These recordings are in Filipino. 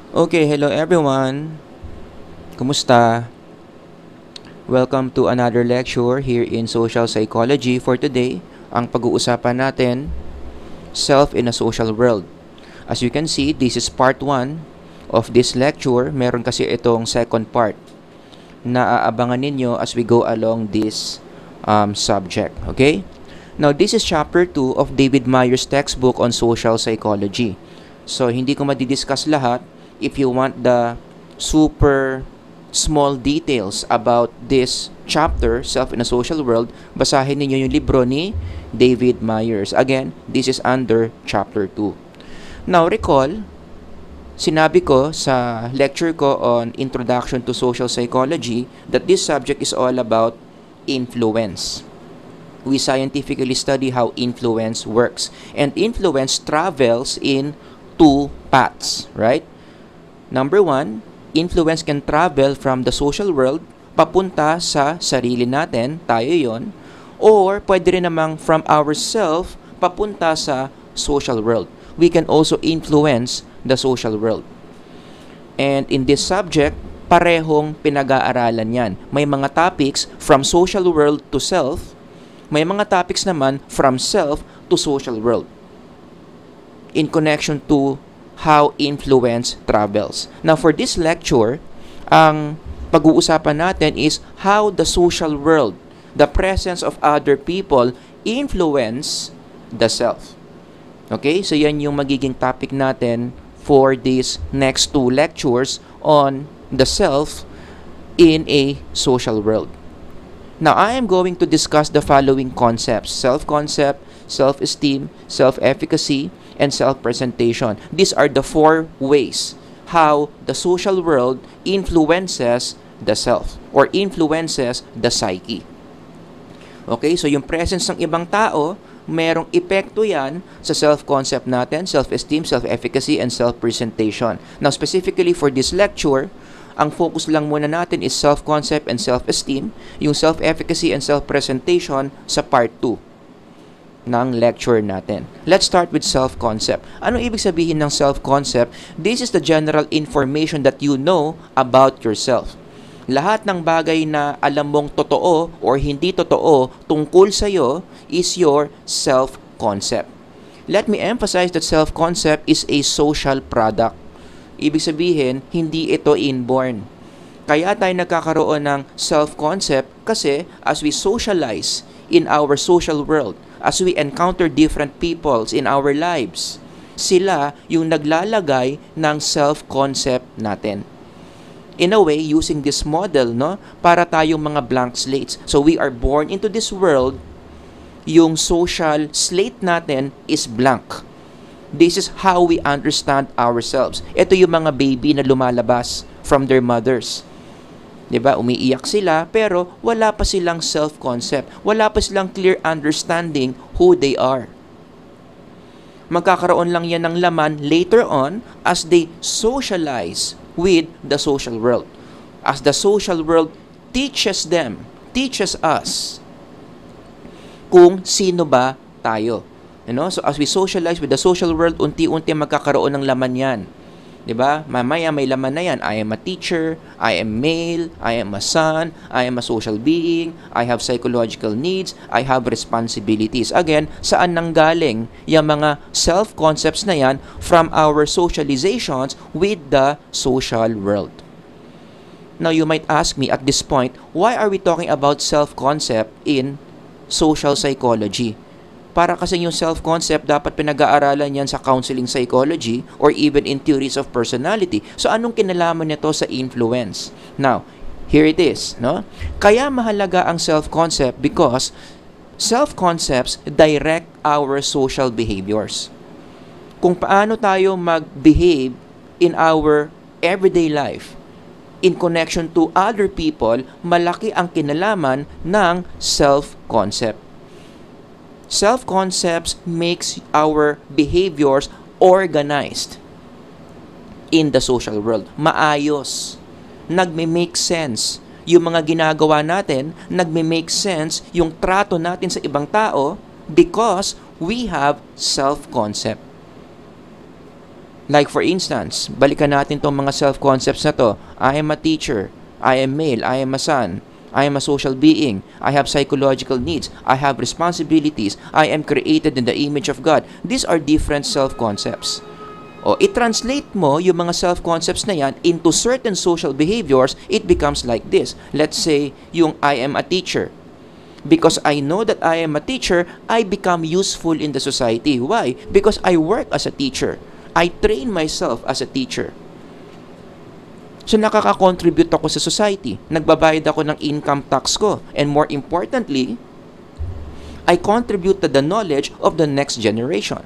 Okay, hello everyone. Kumusta? Welcome to another lecture here in Social Psychology. For today, ang pag-uusapan natin, self in a social world. As you can see, this is part 1 of this lecture. Meron kasi itong second part na aabangan ninyo as we go along this subject. Okay? Now, this is chapter 2 of David Meyer's textbook on social psychology. So, hindi ko madidiscuss lahat. If you want the super small details about this chapter, Self in a Social World, basahin niyo yung libro ni David Myers. Again, this is under chapter 2. Now, recall, sinabi ko sa lecture ko on Introduction to Social Psychology that this subject is all about influence. We scientifically study how influence works. And influence travels in two paths, right? Number 1, influence can travel from the social world papunta sa sarili natin, tayo yon, or pwede rin namang from ourself papunta sa social world. We can also influence the social world. And in this subject, parehong pinag-aaralan yan. May mga topics from social world to self, may mga topics naman from self to social world in connection to how influence travels. Now, for this lecture, ang pag-uusapan natin is how the social world, the presence of other people, influence the self. Okay? So, yan yung magiging topic natin for these next 2 lectures on the self in a social world. Now, I am going to discuss the following concepts: self-concept, self-esteem, self-efficacy, and self-presentation. These are the 4 ways how the social world influences the self or influences the psyche. Okay, so yung presence ng ibang tao, merong epekto yan sa self-concept natin, self-esteem, self-efficacy, and self-presentation. Now, specifically for this lecture, ang focus lang muna natin is self-concept and self-esteem, yung self-efficacy and self-presentation sa part 2 ng lecture natin. Let's start with self-concept. Ano ibig sabihin ng self-concept? This is the general information that you know about yourself. Lahat ng bagay na alam mong totoo or hindi totoo tungkol sa'yo is your self-concept. Let me emphasize that self-concept is a social product. Ibig sabihin, hindi ito inborn. Kaya tayo nagkakaroon ng self-concept kasi as we socialize in our social world, as we encounter different peoples in our lives, sila yung naglalagay ng self-concept natin. In a way, using this model, no, para tayong mga blank slates. So we are born into this world, yung social slate natin is blank. This is how we understand ourselves. Ito yung mga baby na lumalabas from their mothers. 'Di ba? Umiiyak sila pero wala pa silang self-concept. Wala pa silang clear understanding who they are. Magkakaroon lang yan ng laman later on as they socialize with the social world. As the social world teaches us kung sino ba tayo. You know? So as we socialize with the social world, unti-unti magkakaroon ng laman yan. 'Di ba? Mamaya may laman na yan. I am a teacher, I am male, I am a son, I am a social being, I have psychological needs, I have responsibilities. Again, saan nanggaling yung mga self-concepts na yan? From our socializations with the social world. Now, you might ask me at this point, why are we talking about self-concept in social psychology? Para kasi yung self-concept, dapat pinag-aaralan yan sa counseling psychology or even in theories of personality. So, anong kinalaman nito sa influence? Now, here it is. No? Kaya mahalaga ang self-concept because self-concepts direct our social behaviors. Kung paano tayo mag-behave in our everyday life, in connection to other people, malaki ang kinalaman ng self-concept. Self-concepts makes our behaviors organized in the social world. Maayos. Nagme-make sense. Yung mga ginagawa natin, nagme-make sense yung trato natin sa ibang tao because we have self-concept. Like for instance, balikan natin tong mga self-concepts na to. I am a teacher. I am male. I am a son. I am a social being. I have psychological needs. I have responsibilities. I am created in the image of God. These are different self-concepts. O, i-translate mo yung mga self-concepts na yan into certain social behaviors, it becomes like this. Let's say, yung I am a teacher. Because I know that I am a teacher, I become useful in the society. Why? Because I work as a teacher. I train myself as a teacher. So nakaka-contribute ako sa society. Nagbabayad ako ng income tax ko. And more importantly, I contribute to the knowledge of the next generation.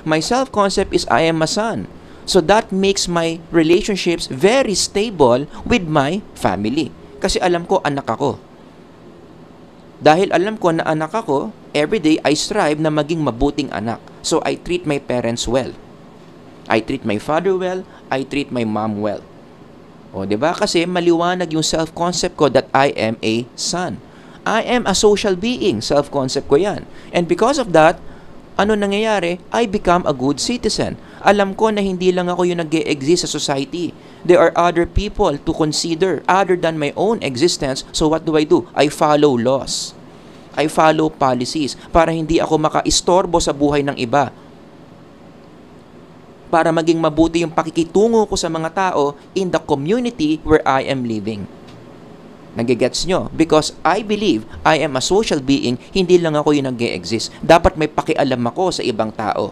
My self-concept is I am a son. So that makes my relationships very stable with my family. Kasi alam ko anak ako. Dahil alam ko na anak ako, everyday I strive na maging mabuting anak. So I treat my parents well. I treat my father well, I treat my mom well. O, 'di ba? Kasi maliwanag yung self-concept ko that I am a son. I am a social being, self-concept ko 'yan. And because of that, ano nangyayari? I become a good citizen. Alam ko na hindi lang ako yung nag-e-exist sa society. There are other people to consider other than my own existence. So what do? I follow laws. I follow policies para hindi ako maka-istorbo sa buhay ng iba. Para maging mabuti yung pakikitungo ko sa mga tao in the community where I am living. Nagigets nyo? Because I believe I am a social being, hindi lang ako yung nag-e-exist. Dapat may pakialam ako sa ibang tao.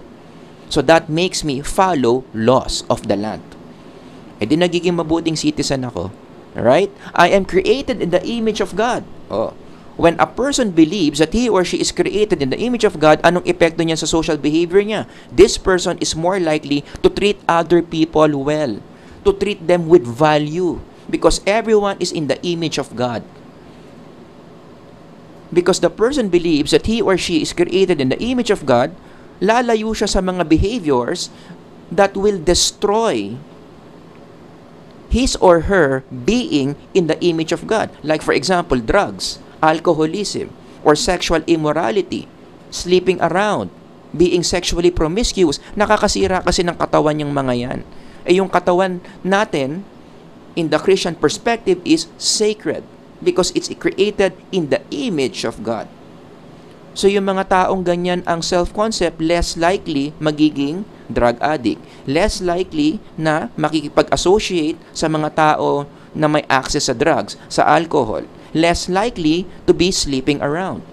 So that makes me follow laws of the land. E di nagiging mabuting citizen ako. Right? I am created in the image of God. Oh. When a person believes that he or she is created in the image of God, anong epekto niya sa social behavior niya? This person is more likely to treat other people well, to treat them with value, because everyone is in the image of God. Because the person believes that he or she is created in the image of God, lalayo siya sa mga behaviors that will destroy his or her being in the image of God. Like for example, drugs, alcoholism, or sexual immorality, sleeping around, being sexually promiscuous. Nakakasira kasi ng katawan yung mga yan. Yung katawan natin, in the Christian perspective, is sacred because it's created in the image of God. So yung mga taong ganyan ang self-concept, less likely magiging drug addict. Less likely na makikipag-associate sa mga tao na may access sa drugs, sa alcohol. Less likely to be sleeping around.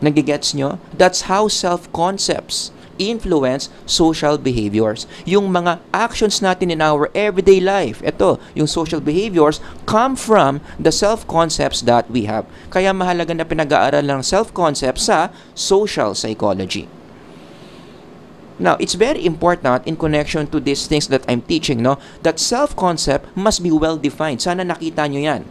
Nagigets nyo? That's how self-concepts influence social behaviors. Yung mga actions natin in our everyday life, ito, yung social behaviors come from the self-concepts that we have. Kaya mahalaga na pinag-aaralan ng self-concepts sa social psychology. Now, it's very important in connection to these things that I'm teaching, no, that self-concept must be well-defined. Sana nakita nyo yan.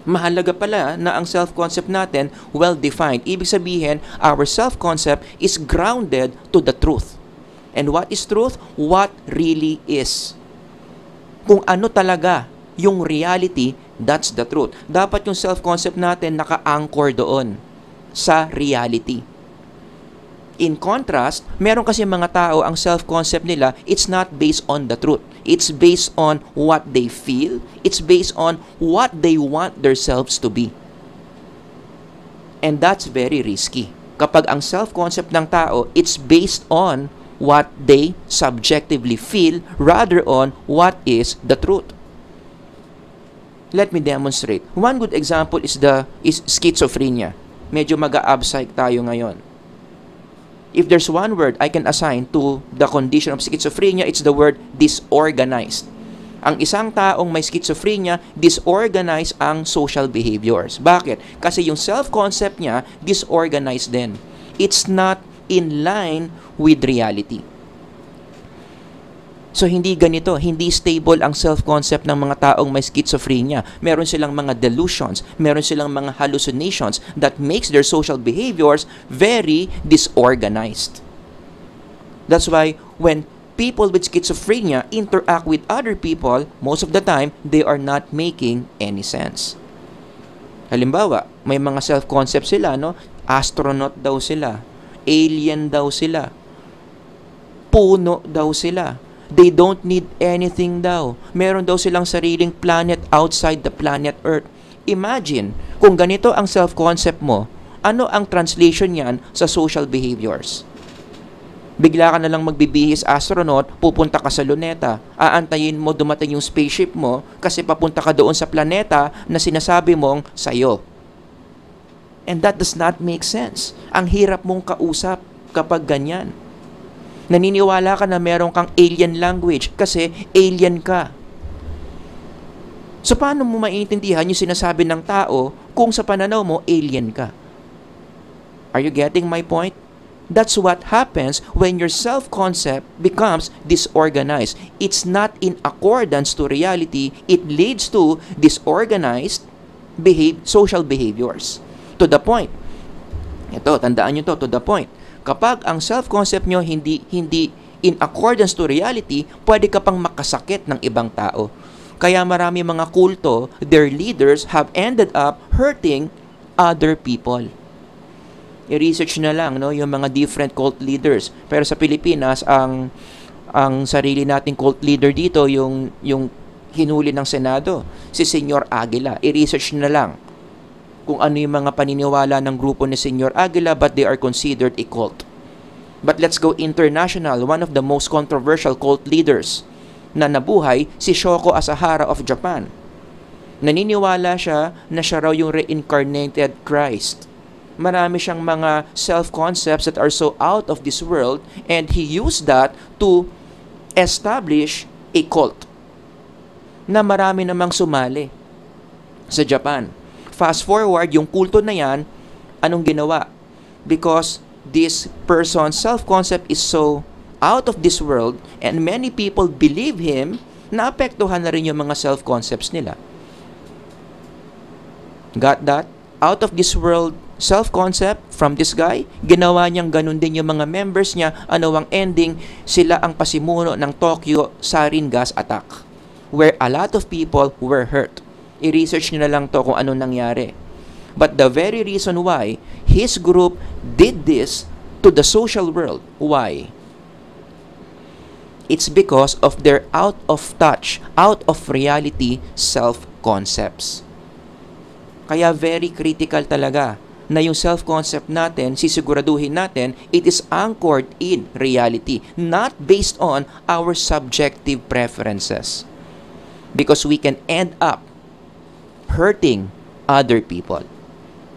Mahalaga pala na ang self-concept natin well-defined. Ibig sabihin, our self-concept is grounded to the truth. And what is truth? What really is. Kung ano talaga yung reality, that's the truth. Dapat yung self-concept natin naka-anchor doon sa reality. In contrast, meron kasi mga tao ang self-concept nila, it's not based on the truth. It's based on what they feel. It's based on what they want themselves to be. And that's very risky. Kapag ang self-concept ng tao, it's based on what they subjectively feel rather on what is the truth. Let me demonstrate. One good example is schizophrenia. Medyo mag-a-abside tayo ngayon. If there's one word I can assign to the condition of schizophrenia, it's the word disorganized. Ang isang taong may schizophrenia, disorganized ang social behaviors. Bakit? Kasi yung self-concept niya, disorganized din. It's not in line with reality. So, hindi ganito, hindi stable ang self-concept ng mga taong may schizophrenia. Meron silang mga delusions, meron silang mga hallucinations that makes their social behaviors very disorganized. That's why when people with schizophrenia interact with other people, most of the time, they are not making any sense. Halimbawa, may mga self-concept sila, no? Astronaut daw sila, alien daw sila. puno daw sila. They don't need anything daw. Meron daw silang sariling planet outside the planet Earth. Imagine, kung ganito ang self-concept mo, ano ang translation niyan sa social behaviors? Bigla ka na lang magbibihis astronaut, pupunta ka sa luneta. Aantayin mo dumating yung spaceship mo kasi papunta ka doon sa planeta na sinasabi mong sayo. And that does not make sense. Ang hirap mong kausap kapag ganyan. Naniniwala ka na meron kang alien language kasi alien ka. So paano mo maintindihan yung sinasabi ng tao kung sa pananaw mo alien ka? Are you getting my point? That's what happens when your self-concept becomes disorganized. It's not in accordance to reality. It leads to disorganized social behaviors. To the point. Ito, tandaan nyo to the point. Kapag ang self-concept nyo hindi in accordance to reality, pwede ka pang makasakit ng ibang tao. Kaya marami mga kulto, their leaders have ended up hurting other people. I-research na lang yung mga different cult leaders. Pero sa Pilipinas, ang sarili nating cult leader dito, yung hinuli ng Senado, si Senyor Aguila. I-research na lang kung ano yung mga paniniwala ng grupo ni Senyor Aguila, but they are considered a cult. But let's go international. One of the most controversial cult leaders na nabuhay, si Shoko Asahara of Japan. Naniniwala siya na siya raw yung reincarnated Christ. Marami siyang mga self-concepts that are so out of this world, and he used that to establish a cult na marami namang sumali sa Japan. Fast forward, yung kulto na yan, anong ginawa? Because this person's self-concept is so out of this world and many people believe him, naapektuhan na rin yung mga self-concepts nila. Got that? Out of this world self-concept from this guy, ginawa niyang ganun din yung mga members niya. Ano ang ending? Sila ang pasimuno ng Tokyo sarin gas attack, where a lot of people were hurt. I-research niyo na lang to kung ano nangyari. But the very reason why his group did this to the social world, why? It's because of their out of touch, out of reality self-concepts. Kaya very critical talaga na yung self-concept natin, sisiguraduhin natin, it is anchored in reality, not based on our subjective preferences. Because we can end up hurting other people.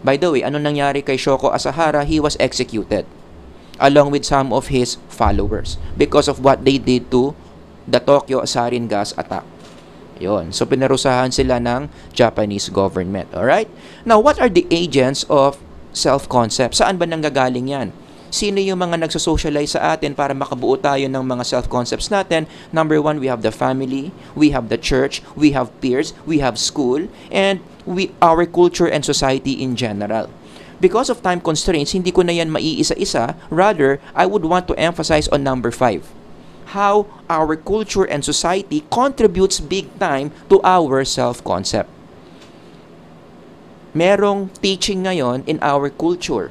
By the way, ano nangyari kay Shoko Asahara? He was executed along with some of his followers because of what they did to the Tokyo sarin gas attack. Yun. So, pinarusahan sila ng Japanese government. Alright? Now, what are the agents of self-concept? Saan ba nanggagaling yan? Sino yung mga nagsosocialize sa atin para makabuo tayo ng mga self-concepts natin? Number one, we have the family, we have the church, we have peers, we have school, and our culture and society in general. Because of time constraints, hindi ko na yan maiisa-isa. Rather, I would want to emphasize on number 5. How our culture and society contributes big time to our self-concept. Merong teaching ngayon in our culture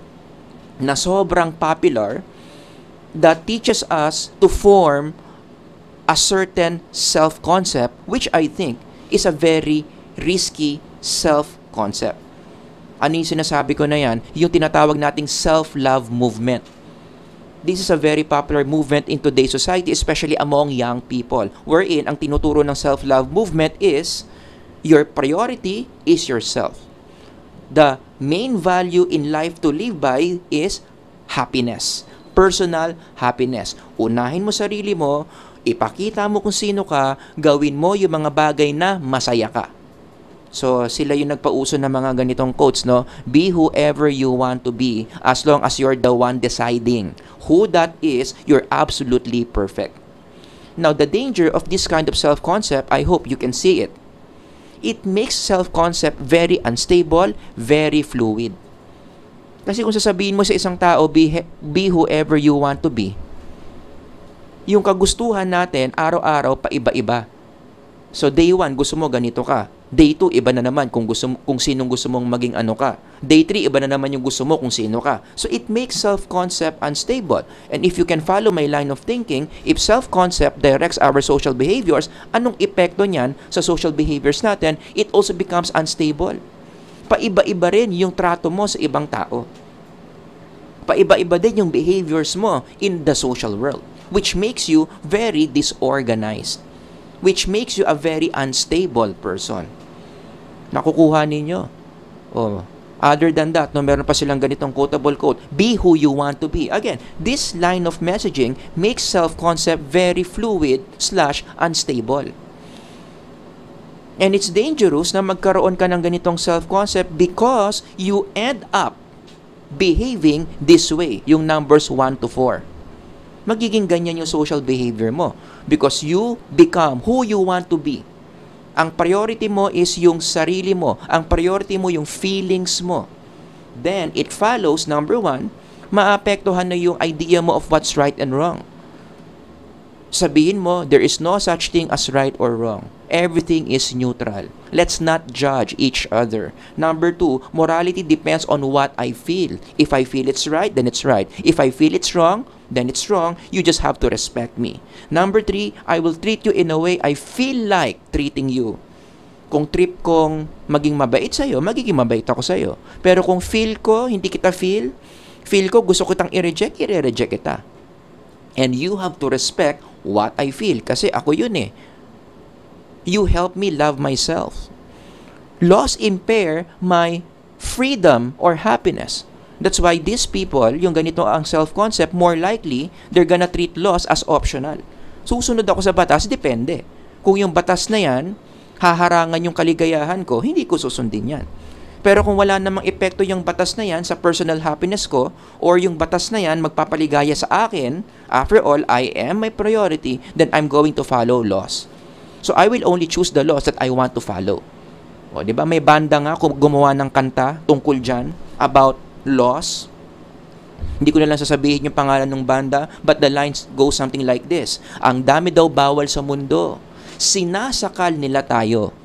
na sobrang popular that teaches us to form a certain self-concept, which I think is a very risky self-concept. Ano yung sinasabi ko na yan? Yung tinatawag nating self-love movement. This is a very popular movement in today's society, especially among young people, wherein ang tinuturo ng self-love movement is your priority is yourself. The main value in life to live by is happiness, personal happiness. Unahin mo sarili mo, ipakita mo kung sino ka, gawin mo yung mga bagay na masaya ka. So, sila yung nagpauso ng mga ganitong quotes, no? Be whoever you want to be as long as you're the one deciding who that is, you're absolutely perfect. Now, the danger of this kind of self-concept, I hope you can see it. It makes self-concept very unstable, very fluid. Kasi kung sasabihin mo sa isang tao, be whoever you want to be, yung kagustuhan natin, araw-araw, paiba-iba. So day 1, gusto mo ganito ka. Day 2, iba na naman kung sinong gusto mong maging ano ka. Day 3, iba na naman yung gusto mo kung sino ka. So it makes self-concept unstable. And if you can follow my line of thinking, if self-concept directs our social behaviors, anong epekto niyan sa social behaviors natin? It also becomes unstable. Paiba-iba rin yung trato mo sa ibang tao. Paiba-iba din yung behaviors mo in the social world, which makes you very disorganized, which makes you a very unstable person. Nakukuha ninyo. Oh, other than that, no, meron pa silang ganitong quotable quote, be who you want to be. Again, this line of messaging makes self-concept very fluid/unstable. And it's dangerous na magkaroon ka ng ganitong self-concept because you end up behaving this way, yung numbers 1 to 4. Magiging ganyan yung social behavior mo because you become who you want to be. Ang priority mo is yung sarili mo. Ang priority mo yung feelings mo. Then, it follows, number 1, maapektuhan na yung idea mo of what's right and wrong. Sabihin mo, there is no such thing as right or wrong. Everything is neutral. Let's not judge each other. Number 2, morality depends on what I feel. If I feel it's right, then it's right. If I feel it's wrong, then it's wrong. You just have to respect me. Number 3, I will treat you in a way I feel like treating you. Kung trip kong maging mabait sa'yo, magiging mabait ako sa'yo. Pero kung feel ko, hindi kita feel ko gusto kitang i-reject, i-reject kita. And you have to respect what I feel. Kasi ako yun eh. You help me love myself. Laws impair my freedom or happiness. That's why these people, yung ganito ang self-concept, more likely, they're gonna treat laws as optional. Susunod ako sa batas, depende. Kung yung batas na yan, haharangan yung kaligayahan ko, hindi ko susundin yan. Pero kung wala namang epekto yung batas na yan sa personal happiness ko, or yung batas na yan magpapaligaya sa akin, after all, I am my priority, then I'm going to follow laws. So I will only choose the laws that I want to follow. O, di ba? May banda nga kung gumawa ng kanta tungkol dyan about laws. Hindi ko na lang sasabihin yung pangalan ng banda, but the lines go something like this. Ang dami daw bawal sa mundo. Sinasakal nila tayo.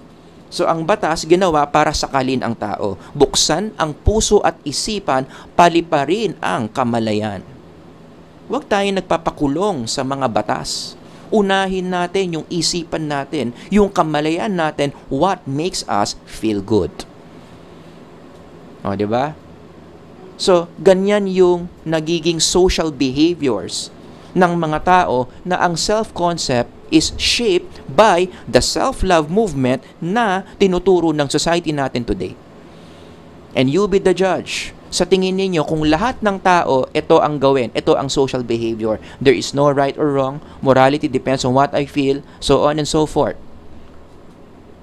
So ang batas ginawa para sakalin ang tao. Buksan ang puso at isipan, paliparin ang kamalayan. Huwag tayo nagpapakulong sa mga batas. Unahin natin yung isipan natin, yung kamalayan natin, what makes us feel good. O, di ba? So, ganyan yung nagiging social behaviors ng mga tao na ang self-concept is shaped by the self-love movement na tinuturo ng society natin today. And you be the judge. Sa tingin ninyo, kung lahat ng tao, ito ang gawin, ito ang social behavior. There is no right or wrong. Morality depends on what I feel, so on and so forth.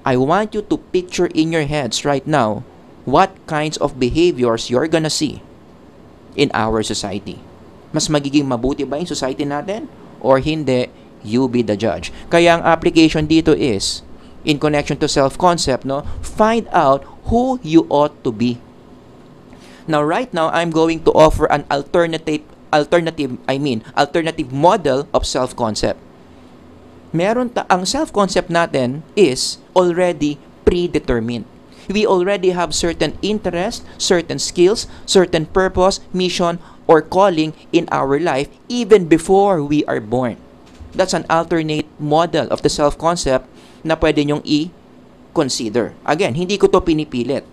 I want you to picture in your heads right now what kinds of behaviors you're gonna see in our society. Mas magiging mabuti ba yung society natin? Or hindi? You be the judge. Kaya ang application dito is, in connection to self-concept, no, find out who you ought to be. Now, right now, I'm going to offer an alternative model of self-concept. Ang self-concept natin is already predetermined. We already have certain interests, certain skills, certain purpose, mission, or calling in our life even before we are born. That's an alternate model of the self-concept na pwede nyong i-consider. Again, hindi ko to pinipilit.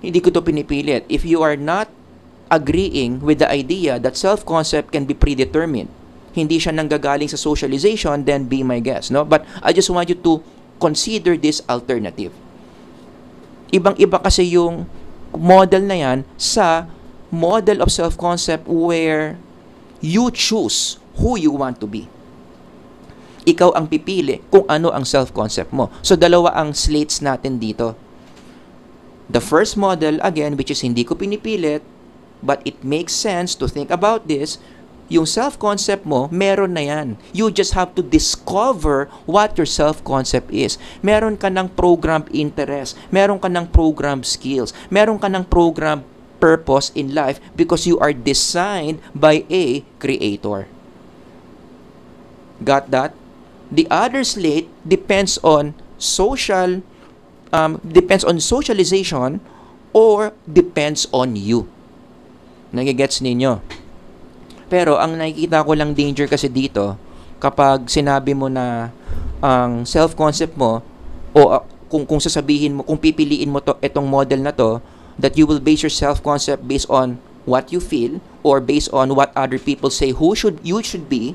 If you are not agreeing with the idea that self-concept can be predetermined, hindi siya nanggagaling sa socialization, then be my guest. No? But I just want you to consider this alternative. Ibang-iba kasi yung model na yan sa model of self-concept where you choose who you want to be. Ikaw ang pipili kung ano ang self-concept mo. So, dalawa ang slates natin dito. The first model, again, which is hindi ko pinipilit, but it makes sense to think about this, yung self-concept mo, meron na yan. You just have to discover what your self-concept is. Meron ka ng program interest, meron ka ng program skills, meron ka ng program purpose in life because you are designed by a creator. Got that? The other slate depends on socialization or depends on you. Nagigets ninyo? Pero ang nakikita ko lang danger kasi dito, kapag sinabi mo na ang self-concept mo, o kung sasabihin mo, kung pipiliin mo itong model na to, that you will base your self-concept based on what you feel or based on what other people say you should be,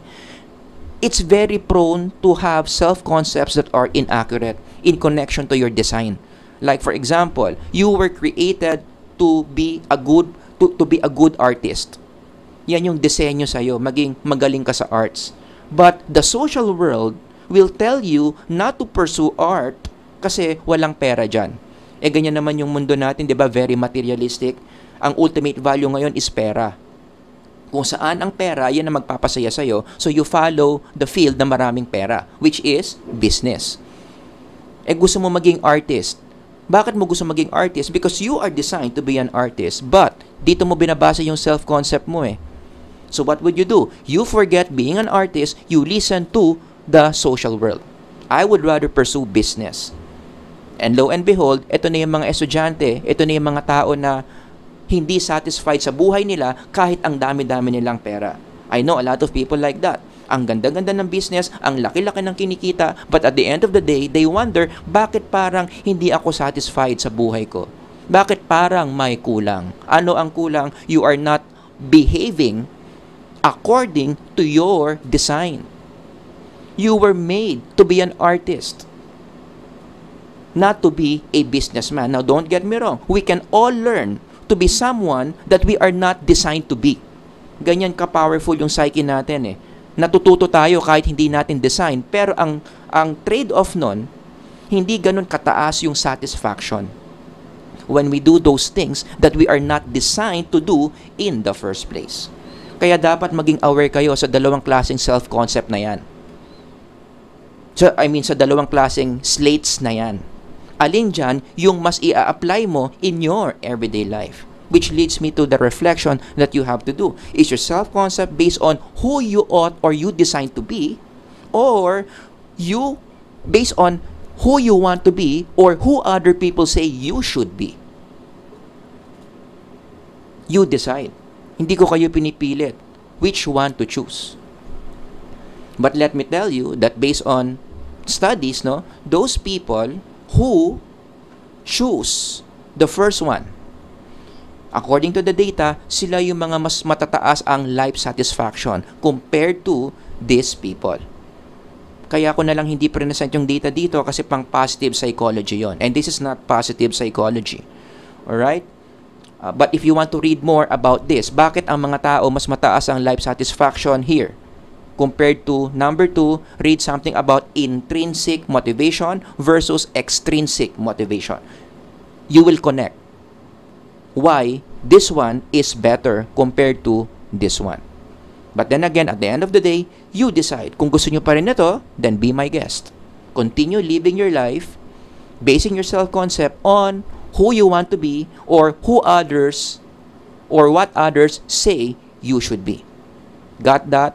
it's very prone to have self-concepts that are inaccurate in connection to your design. Like for example, you were created to be a good artist. Yan yung disenyo sa'yo, maging magaling ka sa arts. But the social world will tell you not to pursue art kasi walang pera dyan. Ganyan naman yung mundo natin, di ba? Very materialistic. Ang ultimate value ngayon is pera. Kung saan ang pera, yan ang magpapasaya sa'yo. So you follow the field na maraming pera, which is business. Gusto mo maging artist. Bakit mo gusto maging artist? Because you are designed to be an artist. But, dito mo binabasa yung self-concept mo So what would you do? You forget being an artist, you listen to the social world. I would rather pursue business. And lo and behold, ito na yung mga estudyante, ito na yung mga tao na hindi satisfied sa buhay nila kahit ang dami-dami nilang pera. I know a lot of people like that. Ang ganda-ganda ng business, ang laki-laki ng kinikita, but at the end of the day, they wonder, bakit parang hindi ako satisfied sa buhay ko? Bakit parang may kulang? Ano ang kulang? You are not behaving according to your design. You were made to be an artist, not to be a businessman. Now, don't get me wrong. We can all learn to be someone that we are not designed to be. Ganyan ka-powerful yung psyche natin Natututo tayo kahit hindi natin design, pero ang trade-off nun, hindi ganun kataas yung satisfaction when we do those things that we are not designed to do in the first place. Kaya dapat maging aware kayo sa dalawang klaseng self-concept na yan. Sa dalawang klaseng slates na yan. Alin dyan yung mas i-apply mo in your everyday life? Which leads me to the reflection that you have to do. Is your self-concept based on who you ought or you designed to be, or you based on who you want to be or who other people say you should be? You decide. Hindi ko kayo pinipilit which one to choose. But let me tell you that based on studies, those people who choose the first one, according to the data, sila yung mga mas matataas ang life satisfaction compared to these people. Kaya ko na lang hindi present yung data dito kasi pang positive psychology yon. And this is not positive psychology. Alright? But if you want to read more about this, bakit ang mga tao mas mataas ang life satisfaction here? Compared to number 2, read something about intrinsic motivation versus extrinsic motivation. You will connect why this one is better compared to this one. But then again, at the end of the day, you decide. Kung gusto nyo pa rin ito, then be my guest. Continue living your life, basing your self-concept on who you want to be or who others or what others say you should be. Got that?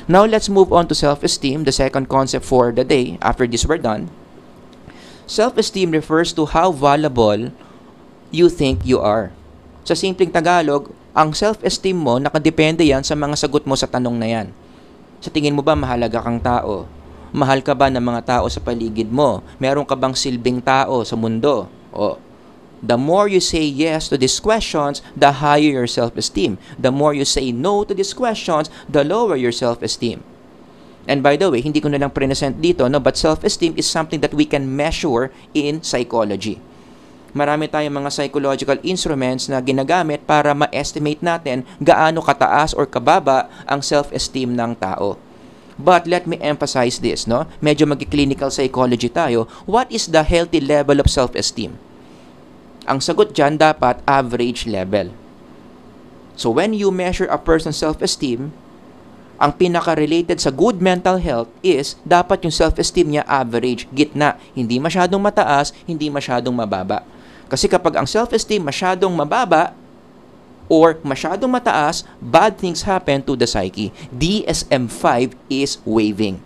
Now let's move on to self-esteem, the second concept for the day. After this, we're done. Self-esteem refers to how valuable you think you are. Sa simpleng Tagalog, ang self-esteem mo, nakadepende yan sa mga sagot mo sa tanong na yan. Sa tingin mo ba mahalaga kang tao? Mahal ka ba ng mga tao sa paligid mo? Meron ka bang silbing tao sa mundo? The more you say yes to these questions, the higher your self-esteem. The more you say no to these questions, the lower your self-esteem. And by the way, hindi ko na lang present dito, but self-esteem is something that we can measure in psychology. Marami tayong mga psychological instruments na ginagamit para ma-estimate natin gaano kataas or kababa ang self-esteem ng tao. But let me emphasize this, Medyo mag-clinical psychology tayo. What is the healthy level of self-esteem? Ang sagot dyan dapat average level. So when you measure a person's self-esteem, ang pinaka-related sa good mental health is dapat yung self-esteem niya average, gitna. Hindi masyadong mataas, hindi masyadong mababa. Kasi kapag ang self-esteem masyadong mababa or masyadong mataas, bad things happen to the psyche. DSM-5 is waving.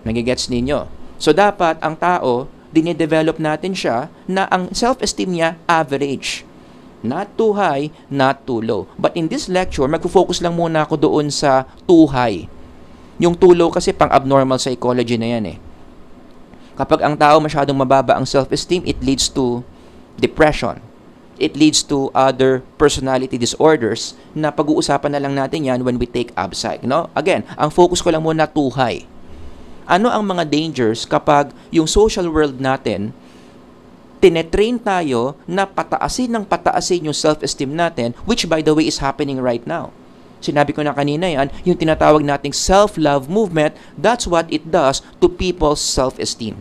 Nagigets ninyo? So dapat ang tao, dinidevelop natin siya na ang self-esteem niya average. Not too high, not too low. But in this lecture, magfo-focus lang muna ako doon sa too high. Yung too low kasi pang abnormal psychology na yan eh. Kapag ang tao masyadong mababa ang self-esteem, it leads to depression. It leads to other personality disorders na pag-uusapan na lang natin yan when we take ABPSY. No? Again, ang focus ko lang muna too high. Ano ang mga dangers kapag yung social world natin, tinetrain tayo na pataasin yung self-esteem natin, which by the way is happening right now. Sinabi ko na kanina yan, yung tinatawag nating self-love movement, that's what it does to people's self-esteem.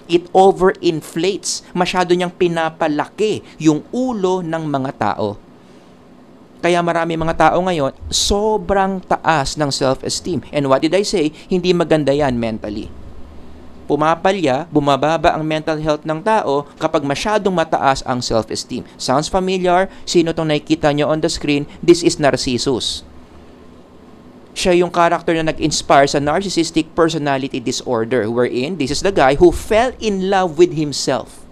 It overinflates. Masyado niyang pinapalaki yung ulo ng mga tao. Kaya marami mga tao ngayon, sobrang taas ng self-esteem. And what did I say? Hindi maganda yan mentally. Pumapalya, bumababa ang mental health ng tao kapag masyadong mataas ang self-esteem. Sounds familiar? Sino itong nakikita nyo on the screen? This is Narcissus. Siya yung character na nag-inspire sa narcissistic personality disorder wherein this is the guy who fell in love with himself.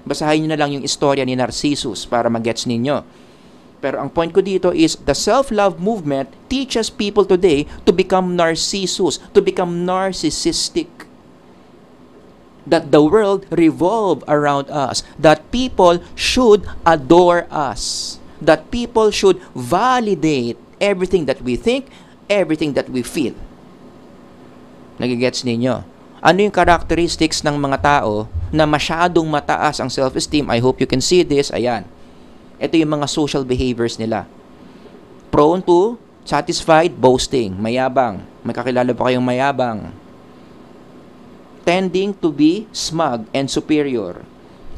Basahin nyo na lang yung istorya ni Narcissus para mag-gets ninyo. Pero ang point ko dito is the self-love movement teaches people today to become Narcissus, to become narcissistic. That the world revolve around us, that people should adore us, that people should validate everything that we think, everything that we feel. Nagigets ninyo? Ano yung characteristics ng mga tao na masyadong mataas ang self-esteem? I hope you can see this. Ayan. Ito yung mga social behaviors nila. Prone to satisfied boasting, mayabang. May kakilala pa kayong mayabang. Tending to be smug and superior.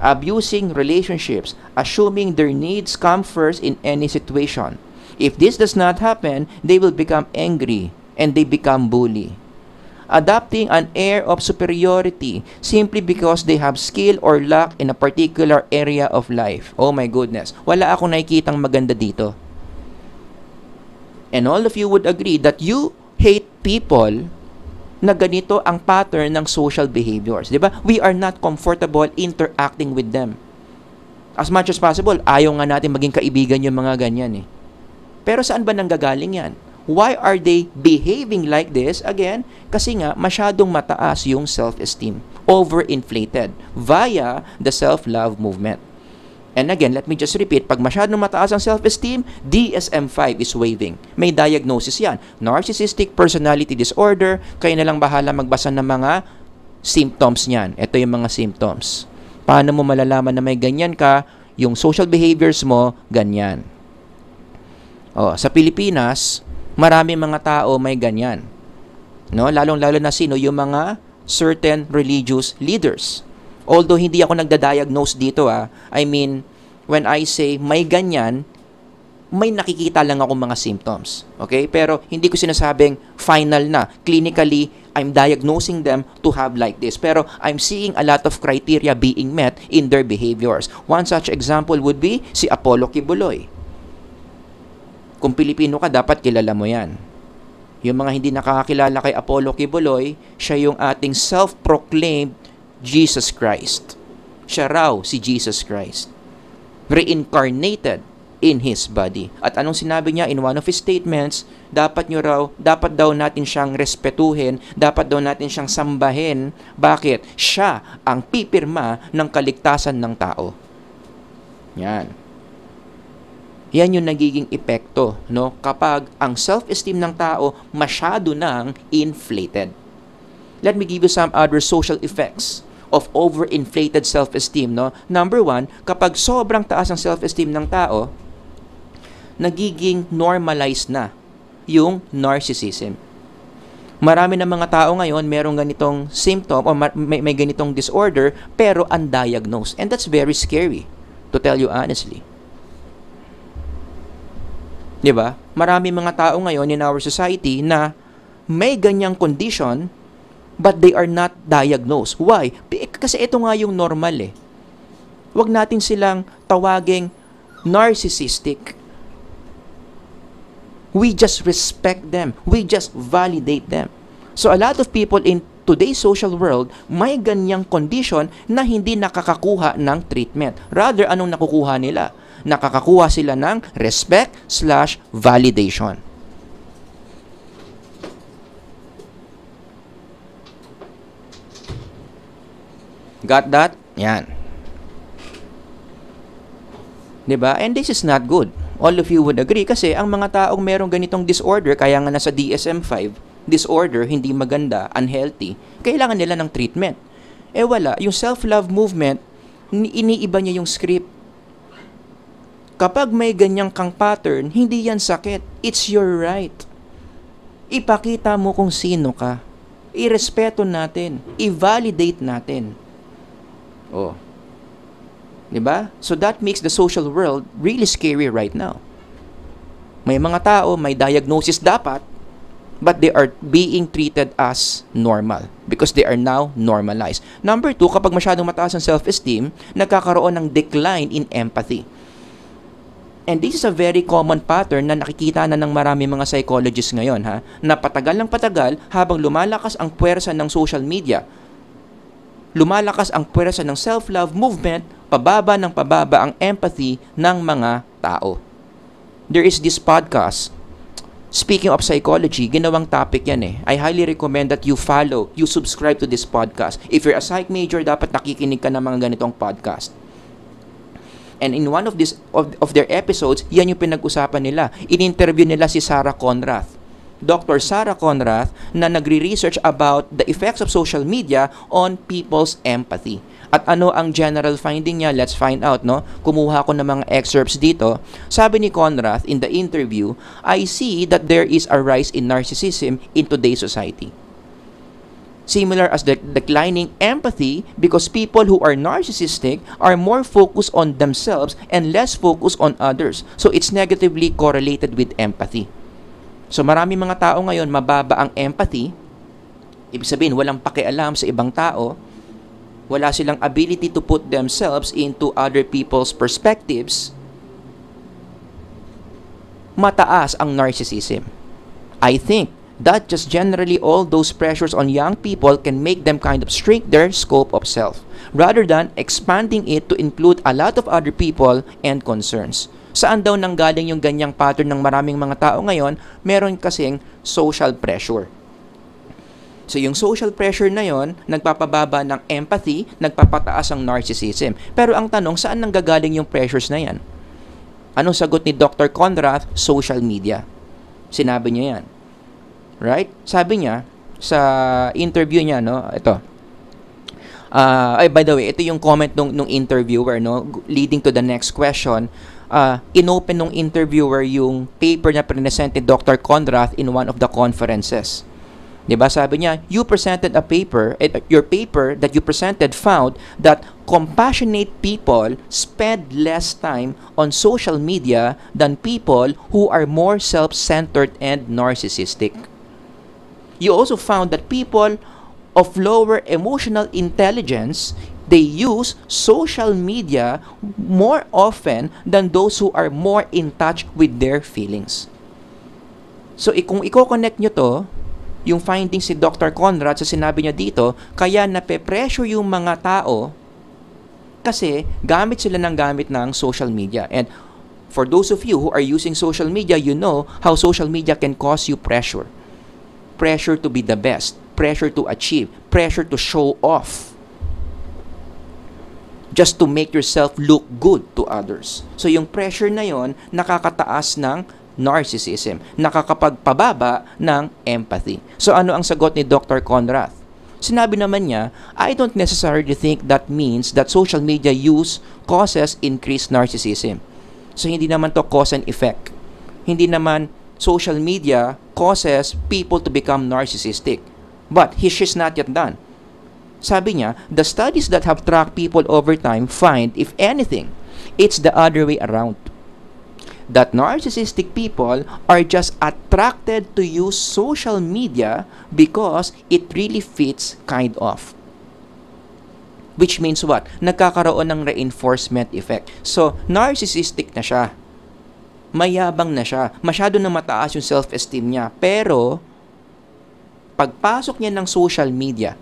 Abusing relationships, assuming their needs come first in any situation. If this does not happen, they will become angry and they become bully. Adopting an air of superiority simply because they have skill or luck in a particular area of life. Oh my goodness. Wala akong nakikitang maganda dito. And all of you would agree that you hate people na ganito ang pattern ng social behaviors. Diba? We are not comfortable interacting with them. As much as possible, ayaw nga natin maging kaibigan yung mga ganyan eh. Pero saan ba nanggagaling yan? Why are they behaving like this? Again, kasi nga masyadong mataas yung self-esteem. Overinflated via the self-love movement. And again, let me just repeat, pag masyadong mataas ang self-esteem, DSM-5 is waving. May diagnosis yan. Narcissistic personality disorder, kayo na lang bahala magbasa ng mga symptoms niyan. Ito yung mga symptoms. Paano mo malalaman na may ganyan ka? Yung social behaviors mo, ganyan. Sa Pilipinas, marami mga tao may ganyan. No, lalong-lalo na sino yung mga certain religious leaders. Although hindi ako nagda-diagnose dito I mean, when I say may ganyan, may nakikita lang ako mga symptoms. Okay? Pero hindi ko sinasabing final na. Clinically, I'm diagnosing them to have like this. Pero I'm seeing a lot of criteria being met in their behaviors. One such example would be si Apollo Kibuloy. Kung Pilipino ka, dapat kilala mo yan. Yung mga hindi nakakakilala kay Apollo Kibuloy, siya yung ating self-proclaimed Jesus Christ. Siya raw si Jesus Christ. Reincarnated in His body. At anong sinabi niya in one of His statements, dapat daw natin siyang respetuhin, dapat daw natin siyang sambahin. Bakit? Siya ang pipirma ng kaligtasan ng tao. Yan. Yan yung nagiging epekto, no? Kapag ang self-esteem ng tao masyado nang inflated. Let me give you some other social effects of overinflated self-esteem, no? Number one, kapag sobrang taas ang self-esteem ng tao, nagiging normalized na yung narcissism. Marami ng mga tao ngayon merong ganitong symptom o may ganitong disorder pero undiagnosed. And that's very scary, to tell you honestly. Diba? Marami mga tao ngayon in our society na may ganyang condition but they are not diagnosed. Why? Kasi ito nga yung normal eh. Huwag natin silang tawaging narcissistic. We just respect them. We just validate them. So a lot of people in today's social world, may ganyang condition na hindi nakakakuha ng treatment. Rather, anong nakukuha nila? Nakakakuha sila ng respect/validation. Got that? Yan. Diba? And this is not good. All of you would agree kasi ang mga taong merong ganitong disorder, kaya nga nasa DSM-5, disorder, hindi maganda, unhealthy, kailangan nila ng treatment. Eh wala, yung self-love movement, iniiba niya yung script. Kapag may ganyang kang pattern, hindi yan sakit. It's your right. Ipakita mo kung sino ka. Irespeto natin. I-validate natin. Oh. Diba? So that makes the social world really scary right now. May mga tao, may diagnosis dapat, but they are being treated as normal because they are now normalized. Number 2, kapag masyadong mataas ang self-esteem, nagkakaroon ng decline in empathy. And this is a very common pattern na nakikita na ng marami mga psychologists ngayon, ha? Na patagal ng patagal, habang lumalakas ang puwersa ng social media, lumalakas ang puwersa ng self-love movement, pababa ng pababa ang empathy ng mga tao. There is this podcast, speaking of psychology, ginawang topic yan eh. I highly recommend that you subscribe to this podcast. If you're a psych major, dapat nakikinig ka ng mga ganitong podcast. And in one of their episodes, yan yung pinag-usapan nila. In-interview nila si Sarah Conrath. Dr. Sarah Conrath na nagre-research about the effects of social media on people's empathy. At ano ang general finding niya? Let's find out, no? Kumuha ko ng mga excerpts dito. Sabi ni Conrath in the interview, I see that there is a rise in narcissism in today's society. Similar as the declining empathy because people who are narcissistic are more focused on themselves and less focused on others. So it's negatively correlated with empathy. So marami mga tao ngayon, mababa ang empathy. Ibig sabihin, walang pakialam sa ibang tao. Wala silang ability to put themselves into other people's perspectives. Mataas ang narcissism. I think that just generally all those pressures on young people can make them kind of shrink their scope of self rather than expanding it to include a lot of other people and concerns. Saan daw nanggaling yung ganyang pattern ng maraming mga tao ngayon? Meron kasing social pressure. So yung social pressure na yon, nagpapababa ng empathy, nagpapataas ang narcissism. Pero ang tanong, saan nanggagaling yung pressures na yan? Anong sagot ni Dr. Conrath? Social media. Sinabi niya yan. Right? Sabi niya, sa interview niya, no, ito. By the way, ito yung comment nung interviewer, no, leading to the next question. Inopen nung interviewer yung paper na present ni Dr. Conrath in one of the conferences. Diba? Sabi niya, you presented a paper, your paper that you presented found that compassionate people spend less time on social media than people who are more self-centered and narcissistic. You also found that people of lower emotional intelligence, they use social media more often than those who are more in touch with their feelings. So, kung i-connect nyo to, yung findings si Dr. Conrath sa sinabi niya dito, kaya nape-pressure yung mga tao kasi gamit sila ng gamit ng social media. And for those of you who are using social media, you know how social media can cause you pressure. Pressure to be the best, pressure to achieve, pressure to show off. Just to make yourself look good to others. So yung pressure na yon nakakataas ng narcissism, nakakapagpababa ng empathy. So ano ang sagot ni Dr. Conrath? Sinabi naman niya, I don't necessarily think that means that social media use causes increased narcissism. So hindi naman to cause and effect. Hindi naman social media causes people to become narcissistic. But she's not yet done. Sabi niya, the studies that have tracked people over time find, if anything, it's the other way around. That narcissistic people are just attracted to use social media because it really fits kind of. Which means what? Nagkakaroon ng reinforcement effect. So, narcissistic na siya. Mayabang na siya. Masyado na mataas yung self-esteem niya. Pero, pagpasok niya ng social media,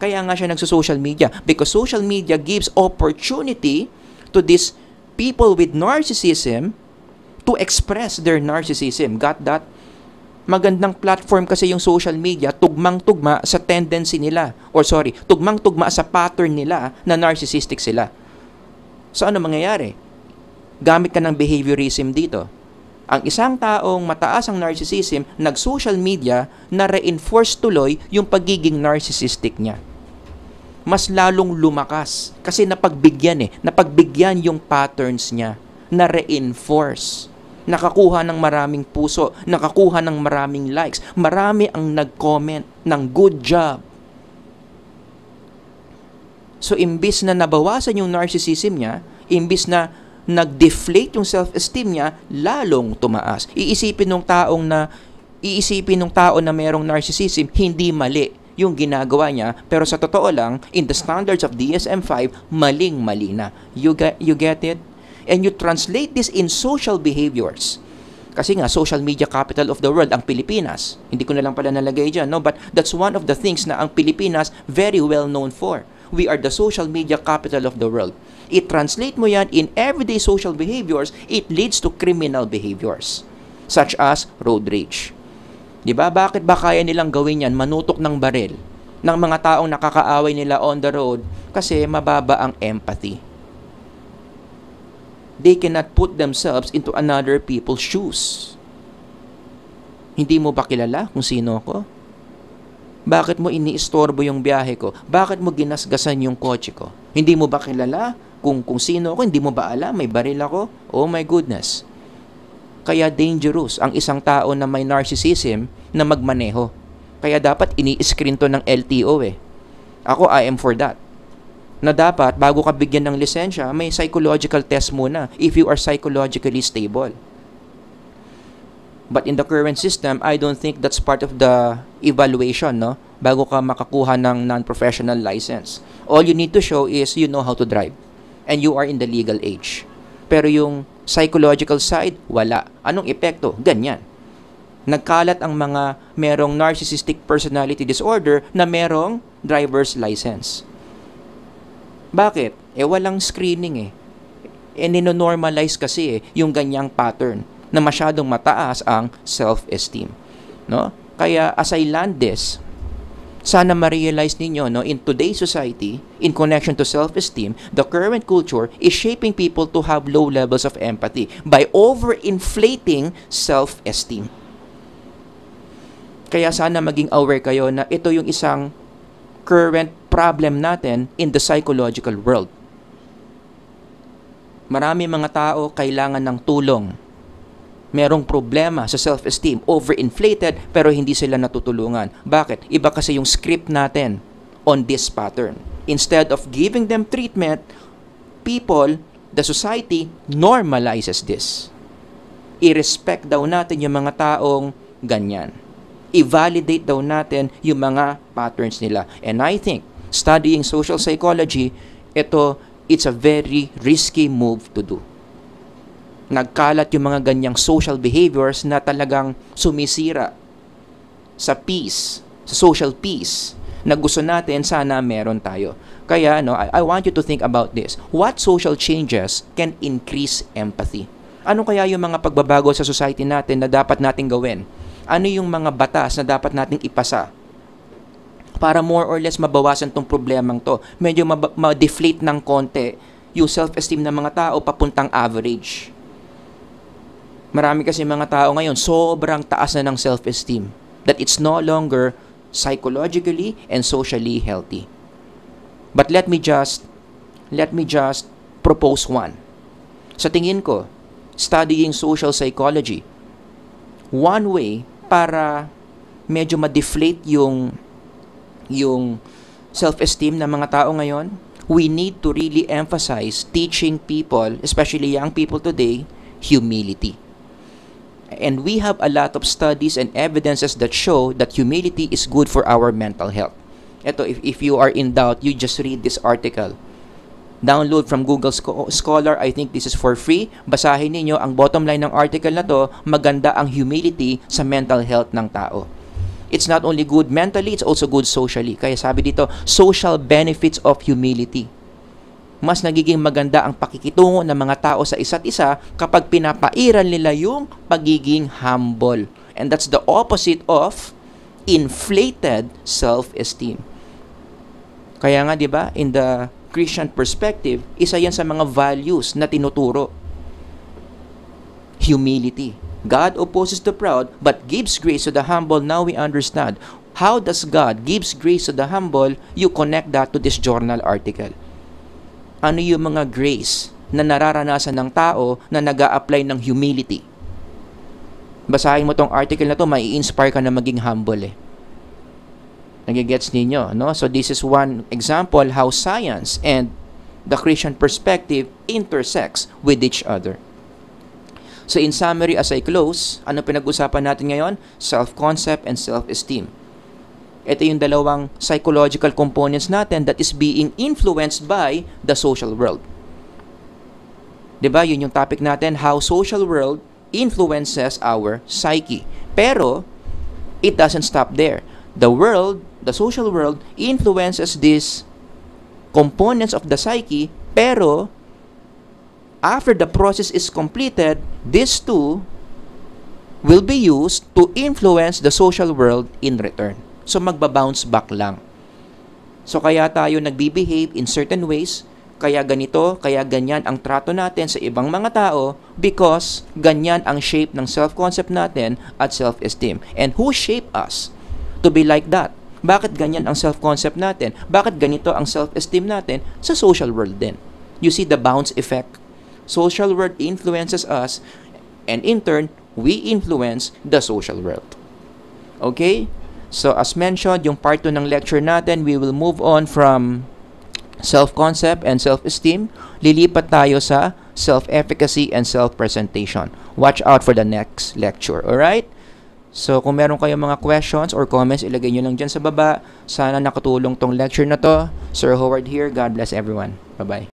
Kaya nga siya nagso-social media because social media gives opportunity to these people with narcissism to express their narcissism. Got that? Magandang platform kasi yung social media, tugmang-tugma sa tendency nila. Tugmang-tugma sa pattern nila na narcissistic sila. So ano mangyayari? Gamit ka ng behaviorism dito. Ang isang taong mataas ang narcissism, nag-social media na reinforce tuloy yung pagiging narcissistic niya. Mas lalong lumakas kasi napagbigyan yung patterns niya na reinforce. Nakakuha ng maraming puso, nakakuha ng maraming likes, marami ang nag-comment ng good job. So, imbis na nabawasan yung narcissism niya, imbis na nag-deflate yung self-esteem niya, lalong tumaas. Iisipin ng tao na merong narcissism, hindi mali yung ginagawa niya, pero sa totoo lang, in the standards of DSM-5, maling-mali na. You get it? And you translate this in social behaviors. Kasi nga, social media capital of the world, ang Pilipinas. Hindi ko na lang pala nalagay dyan, no? But that's one of the things na ang Pilipinas very well known for. We are the social media capital of the world. I-translate mo yan in everyday social behaviors, it leads to criminal behaviors. Such as road rage. Diba? Bakit ba kaya nilang gawin yan? Manutok ng baril ng mga taong nakakaaway nila on the road kasi mababa ang empathy. They cannot put themselves into another people's shoes. Hindi mo ba kilala kung sino ko? Bakit mo iniistorbo yung biyahe ko? Bakit mo ginasgasan yung kotse ko? Hindi mo ba kilala kung sino ko? Hindi mo ba alam? May baril ako? Oh my goodness. Kaya dangerous ang isang tao na may narcissism na magmaneho. Kaya dapat ini-screen to ng LTO eh. Ako, I am for that. Na dapat, bago ka bigyan ng lisensya, may psychological test muna if you are psychologically stable. But in the current system, I don't think that's part of the evaluation, no? Bago ka makakuha ng non-professional license. All you need to show is you know how to drive. And you are in the legal age. Pero yung psychological side, wala. Anong epekto? Ganyan. Nagkalat ang mga merong narcissistic personality disorder na merong driver's license. Bakit? Walang screening nino-normalize kasi yung ganyang pattern na masyadong mataas ang self-esteem. No? Kaya as I land this, sana ma-realize ninyo, no, in today's society, in connection to self-esteem, the current culture is shaping people to have low levels of empathy by overinflating self-esteem. Kaya sana maging aware kayo na ito yung isang current problem natin in the psychological world. Marami mga tao kailangan ng tulong. Merong problema sa self-esteem, overinflated, pero hindi sila natutulungan. Bakit? Iba kasi yung script natin on this pattern. Instead of giving them treatment, the society normalizes this. I-respect daw natin yung mga taong ganyan. I-validate daw natin yung mga patterns nila. And I think, studying social psychology, it's a very risky move to do. Nagkalat yung mga ganyang social behaviors na talagang sumisira sa peace, sa social peace, na gusto natin sana meron tayo. Kaya, I want you to think about this. What social changes can increase empathy? Ano kaya yung mga pagbabago sa society natin na dapat nating gawin? Ano yung mga batas na dapat nating ipasa para more or less mabawasan tong problemang to? Medyo ma-deflate ng konti yung self-esteem ng mga tao papuntang average. Marami kasi mga tao ngayon, sobrang taas na ng self-esteem that it's no longer psychologically and socially healthy. But let me just propose one. Sa tingin ko, studying social psychology, one way para medyo ma-deflate yung self-esteem ng mga tao ngayon, we need to really emphasize teaching people, especially young people today, humility. And we have a lot of studies and evidences that show that humility is good for our mental health. Ito, if you are in doubt, you just read this article. Download from Google Scholar. I think this is for free. Basahin ninyo. Ang bottom line ng article na to, maganda ang humility sa mental health ng tao. It's not only good mentally, it's also good socially. Kaya sabi dito, social benefits of humility. Mas nagiging maganda ang pakikitungo ng mga tao sa isa't isa kapag pinapairal nila yung pagiging humble. And that's the opposite of inflated self-esteem. Kaya nga, di ba, in the Christian perspective, isa yan sa mga values na tinuturo. Humility. God opposes the proud but gives grace to the humble. Now we understand. How does God gives grace to the humble? You connect that to this journal article. Ano yung mga grace na nararanasan ng tao na nag-a-apply ng humility? Basahin mo tong article na to, mai-inspire ka na maging humble eh. Nagigets ninyo, no? So this is one example how science and the Christian perspective intersects with each other. So in summary, as I close, ano pinag-usapan natin ngayon? Self-concept and self-esteem. Ito yung dalawang psychological components natin that is being influenced by the social world. Diba? Yun yung topic natin, how social world influences our psyche. Pero, it doesn't stop there. The world, the social world, influences these components of the psyche, pero, after the process is completed, these two will be used to influence the social world in return. So, magbabounce back lang. So, kaya tayo nagbibehave in certain ways, kaya ganito, kaya ganyan ang trato natin sa ibang mga tao because ganyan ang shape ng self-concept natin at self-esteem. And who shape us to be like that? Bakit ganyan ang self-concept natin? Bakit ganito ang self-esteem natin? Sa social world din. You see the bounce effect. Social world influences us and in turn, we influence the social world. Okay? So, as mentioned, yung part 2 ng lecture natin, we will move on from self-concept and self-esteem. Lilipat tayo sa self-efficacy and self-presentation. Watch out for the next lecture. Alright? So, kung meron kayong mga questions or comments, ilagay nyo lang dyan sa baba. Sana nakatulong tong lecture na to. Sir Howard here. God bless everyone. Bye-bye.